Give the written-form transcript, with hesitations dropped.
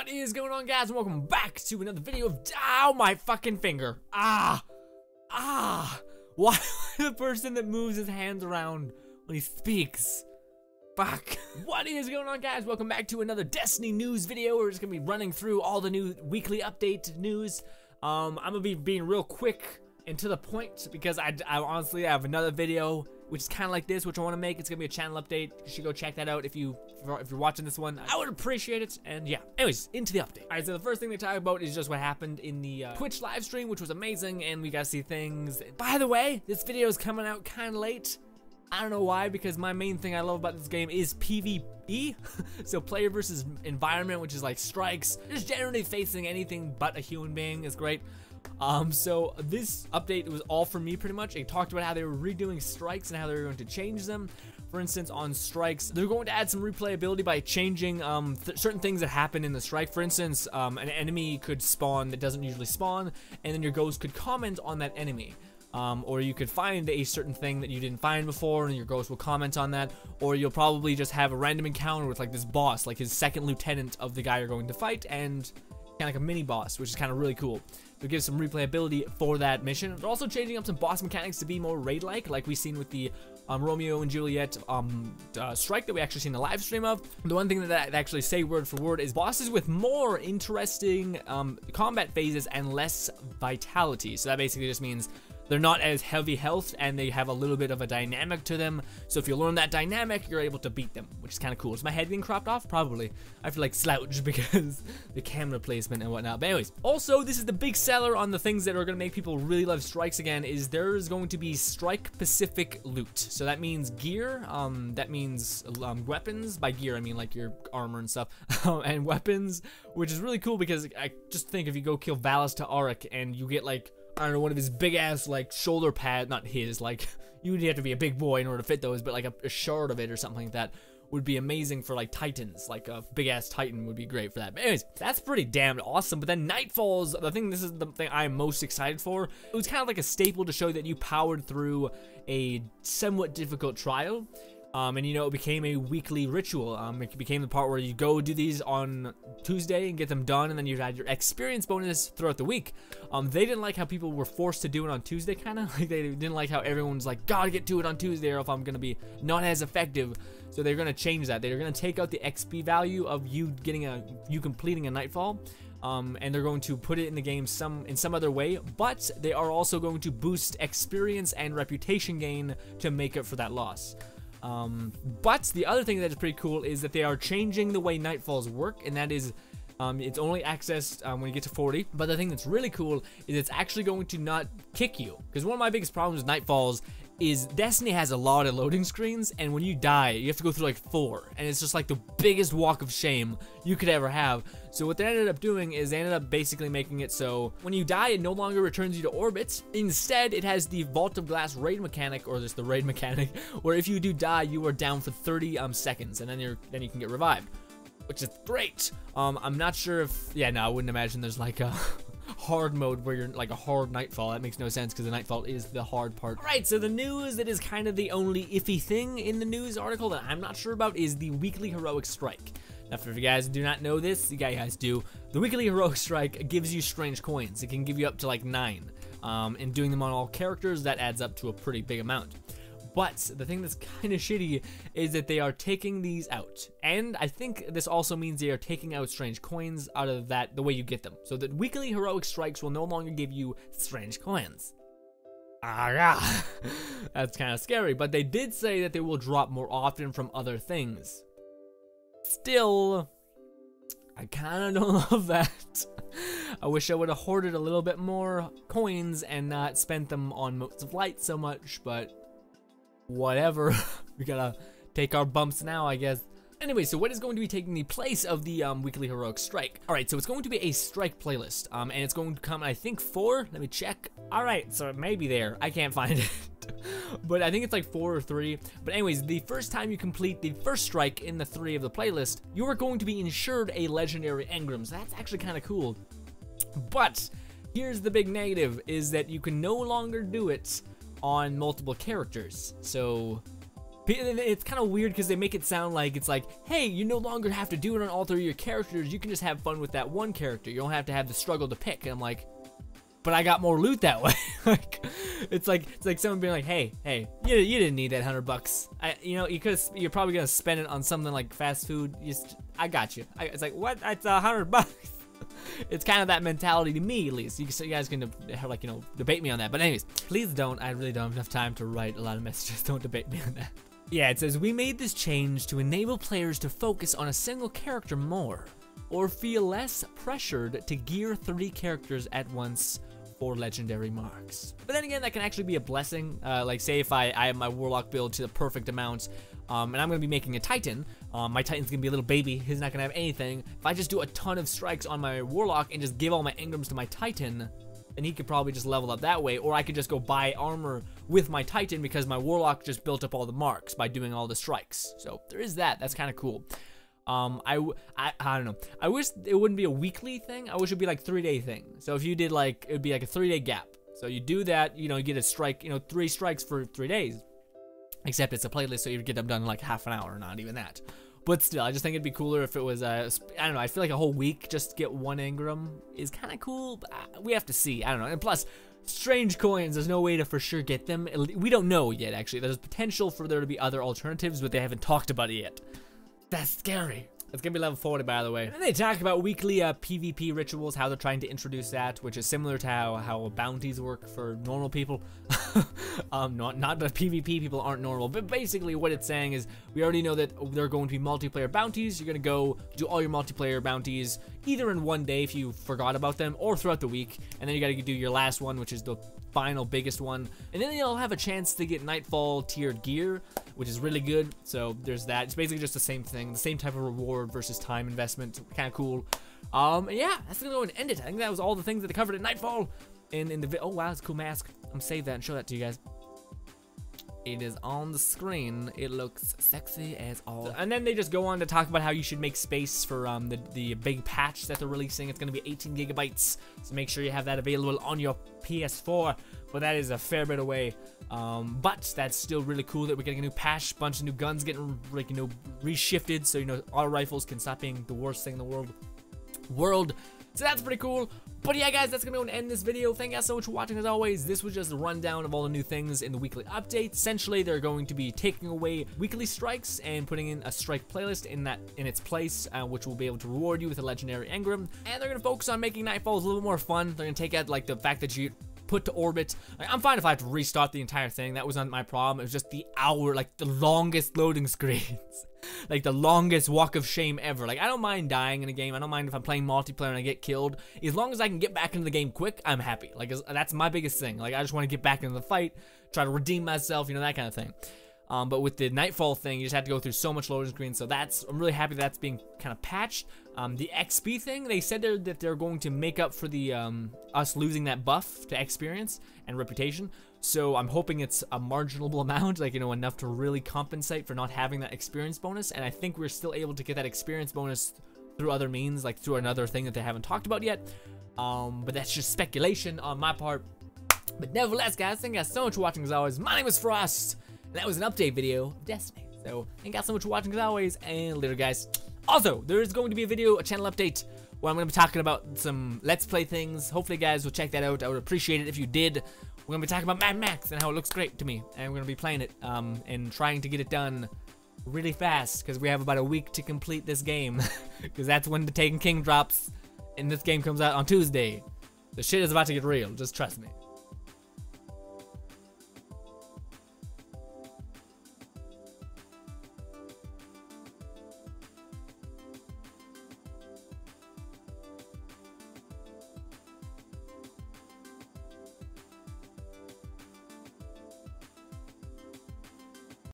What is going on, guys, and welcome back to another video of ow, my fucking finger. Why the person that moves his hands around when he speaks? Fuck. What is going on, guys? Welcome back to another Destiny news video. We're just gonna be running through all the new weekly update news. I'm gonna be being real quick and to the point because I honestly have another video which is kind of like this, which I want to make. It's gonna be a channel update. You should go check that out if you're watching this one. I would appreciate it. And yeah, anyways, into the update. All right, so the first thing they talk about is just what happened in the Twitch live stream, which was amazing, and we got to see things. By the way, this video is coming out kind of late. I don't know why, because my main thing I love about this game is PvE. So player versus environment, which is like strikes. Just generally facing anything but a human being is great. So this update was all for me pretty much. It talked about how they were redoing strikes and how they were going to change them. For instance, on strikes, they're going to add some replayability by changing certain things that happen in the strike. For instance, an enemy could spawn that doesn't usually spawn, and then your ghost could comment on that enemy. Or you could find a certain thing that you didn't find before and your ghost will comment on that, or you'll probably just have a random encounter with like this boss, like his second lieutenant of the guy you're going to fight, and kind of like a mini boss, which is kind of really cool. It gives some replayability for that mission. They're also changing up some boss mechanics to be more raid-like we've seen with the Romeo and Juliet strike that we actually seen a live stream of. The one thing that I actually say word for word is bosses with more interesting combat phases and less vitality. So that basically just means they're not as heavy health and they have a little bit of a dynamic to them. So if you learn that dynamic, you're able to beat them, which is kind of cool. Is my head getting cropped off? Probably. I have to like slouch because the camera placement and whatnot. But anyways, also this is the big seller on the things that are going to make people really love strikes again, is there's going to be strike specific loot. So that means gear, that means weapons. By gear I mean like your armor and stuff, and weapons, which is really cool because I just think if you go kill Valis to Auric and you get like, I don't know, one of his big ass like shoulder pad, not his, like you would have to be a big boy in order to fit those, but like a shard of it or something like that would be amazing for like titans. Like a big ass titan would be great for that. But anyways, that's pretty damn awesome. But then Nightfall's the thing. This is the thing I'm most excited for. It was kind of like a staple to show that you powered through a somewhat difficult trial. And you know, it became a weekly ritual. It became the part where you go do these on Tuesday and get them done, and then you had your experience bonus throughout the week. They didn't like how people were forced to do it on Tuesday, kind of like they didn't like how everyone's like, gotta get to it on Tuesday or if I'm gonna be not as effective. So they're gonna change that. They're gonna take out the XP value of you completing a Nightfall. And they're going to put it in the game in some other way, but they are also going to boost experience and reputation gain to make up for that loss. But the other thing that is pretty cool is that they are changing the way Nightfalls work, and that is it's only accessed when you get to 40. But the thing that's really cool is it's actually going to not kick you, because one of my biggest problems with Nightfalls is Destiny has a lot of loading screens, and when you die you have to go through like 4, and it's just like the biggest walk of shame you could ever have. So what they ended up doing is they ended up basically making it so when you die it no longer returns you to orbits. Instead it has the Vault of Glass raid mechanic, or just the raid mechanic, where if you do die you are down for 30 seconds, and then you can get revived, which is great. I'm not sure if, yeah, no, I wouldn't imagine there's like a hard mode where you're like a hard Nightfall. That makes no sense because the Nightfall is the hard part. Alright, so the news that is kind of the only iffy thing in the news article that I'm not sure about is the weekly heroic strike. Now, for you guys who do not know this, you guys do. The weekly heroic strike gives you strange coins. It can give you up to like 9. And doing them on all characters, that adds up to a pretty big amount. But the thing that's kind of shitty is that they are taking these out. And I think this also means they are taking out strange coins out of that, the way you get them. So that weekly heroic strikes will no longer give you strange coins. Ah, that's kind of scary. But they did say that they will drop more often from other things. Still, I kind of don't love that. I wish I would have hoarded a little bit more coins and not spent them on Motes of Light so much, but whatever. We gotta take our bumps now, I guess. Anyway, so what is going to be taking the place of the weekly heroic strike? Alright, so it's going to be a strike playlist, and it's going to come, I think, 4. Let me check. Alright, so it may be there. I can't find it. But I think it's like 4 or 3. But anyways, the first time you complete the first strike in the 3 of the playlist, you are going to be insured a legendary engram. So that's actually kind of cool. But here's the big negative, is that you can no longer do it on multiple characters. So It's kind of weird because they make it sound like it's like, hey, you no longer have to do it on all 3 of your characters. You can just have fun with that one character. You don't have to have the struggle to pick. And I'm like, but I got more loot that way. Like, it's like someone being like, hey, you didn't need that $100. You know, you're probably gonna spend it on something like fast food. I got you. It's like, what? It's $100. It's kind of that mentality to me, at least. You guys can, like, you know, debate me on that. But anyways, please don't. I really don't have enough time to write a lot of messages. Don't debate me on that. Yeah, it says, we made this change to enable players to focus on a single character more, or feel less pressured to gear 3 characters at once for legendary marks. But then again, that can actually be a blessing. Like, say if I have my Warlock build to the perfect amount, and I'm gonna be making a Titan. My Titan's gonna be a little baby. He's not gonna have anything. If I just do a ton of strikes on my Warlock and just give all my engrams to my Titan, then he could probably just level up that way, or I could just go buy armor with my Titan because my Warlock just built up all the marks by doing all the strikes. So there is that. That's kind of cool. I don't know. I wish it wouldn't be a weekly thing. I wish it'd be like 3-day thing. So if you did like, it'd be like a 3-day gap. So you do that, you know, you get a strike, you know, 3 strikes for 3 days. Except it's a playlist, so you get them done in like half an hour, not even that. But still, I just think it'd be cooler if it was, I don't know, I feel like a whole week just to get 1 engram is kind of cool, but we have to see, I don't know. And plus, strange coins, there's no way to for sure get them. We don't know yet, actually. There's potential for there to be other alternatives, but they haven't talked about it yet. That's scary. It's gonna be level 40, by the way. And they talk about weekly PvP rituals, how they're trying to introduce that, which is similar to how bounties work for normal people. Not that PvP people aren't normal, but basically what it's saying is we already know that there are going to be multiplayer bounties. You're gonna go do all your multiplayer bounties either in one day if you forgot about them, or throughout the week, and then you gotta do your last one, which is the final biggest one, and then you'll have a chance to get Nightfall tiered gear, which is really good. So there's that. It's basically just the same thing, the same type of reward versus time investment. Kind of cool. Yeah, that's gonna go and end it. I think that was all the things that they covered at Nightfall. In the oh wow, it's a cool mask. I'm gonna save that and show that to you guys. It is on the screen. It looks sexy as all. And then they just go on to talk about how you should make space for the big patch that they're releasing. It's gonna be 18 gigabytes, so make sure you have that available on your PS4. But that is a fair bit away. But that's still really cool that we're getting a new patch, bunch of new guns getting, like, you know, reshifted, so you know auto rifles can stop being the worst thing in the world. So that's pretty cool. But yeah, guys, that's gonna go and end this video. Thank you guys so much for watching. As always, this was just a rundown of all the new things in the weekly update. Essentially, they're going to be taking away weekly strikes and putting in a strike playlist in its place, which will be able to reward you with a legendary engram. And they're gonna focus on making Nightfalls a little bit more fun. They're gonna take out like the fact that you put to orbit. Like, I'm fine if I have to restart the entire thing. That wasn't my problem. It was just the hour, like the longest loading screens. Like the longest walk of shame ever. Like, I don't mind dying in a game. I don't mind if I'm playing multiplayer and I get killed. As long as I can get back into the game quick, I'm happy. Like, that's my biggest thing. Like, I just want to get back into the fight, try to redeem myself, you know, that kind of thing. But with the Nightfall thing, you just have to go through so much loading screens. So I'm really happy that's being kind of patched. The XP thing, they said that they're going to make up for the us losing that buff to experience and reputation. So I'm hoping it's a marginal amount, like, you know, enough to really compensate for not having that experience bonus. And I think we're still able to get that experience bonus through other means, like through another thing that they haven't talked about yet. But that's just speculation on my part. But nevertheless, guys, thank you guys so much for watching as always. My name is Frost, and that was an update video of Destiny. So thank you guys so much for watching as always, and later, guys. Also, there is going to be a channel update where I'm going to be talking about some Let's Play things. Hopefully, guys will check that out. I would appreciate it if you did. We're going to be talking about Mad Max and how it looks great to me. And we're going to be playing it and trying to get it done really fast, because we have about a week to complete this game. Because that's when the Taken King drops, and this game comes out on Tuesday. The shit is about to get real. Just trust me.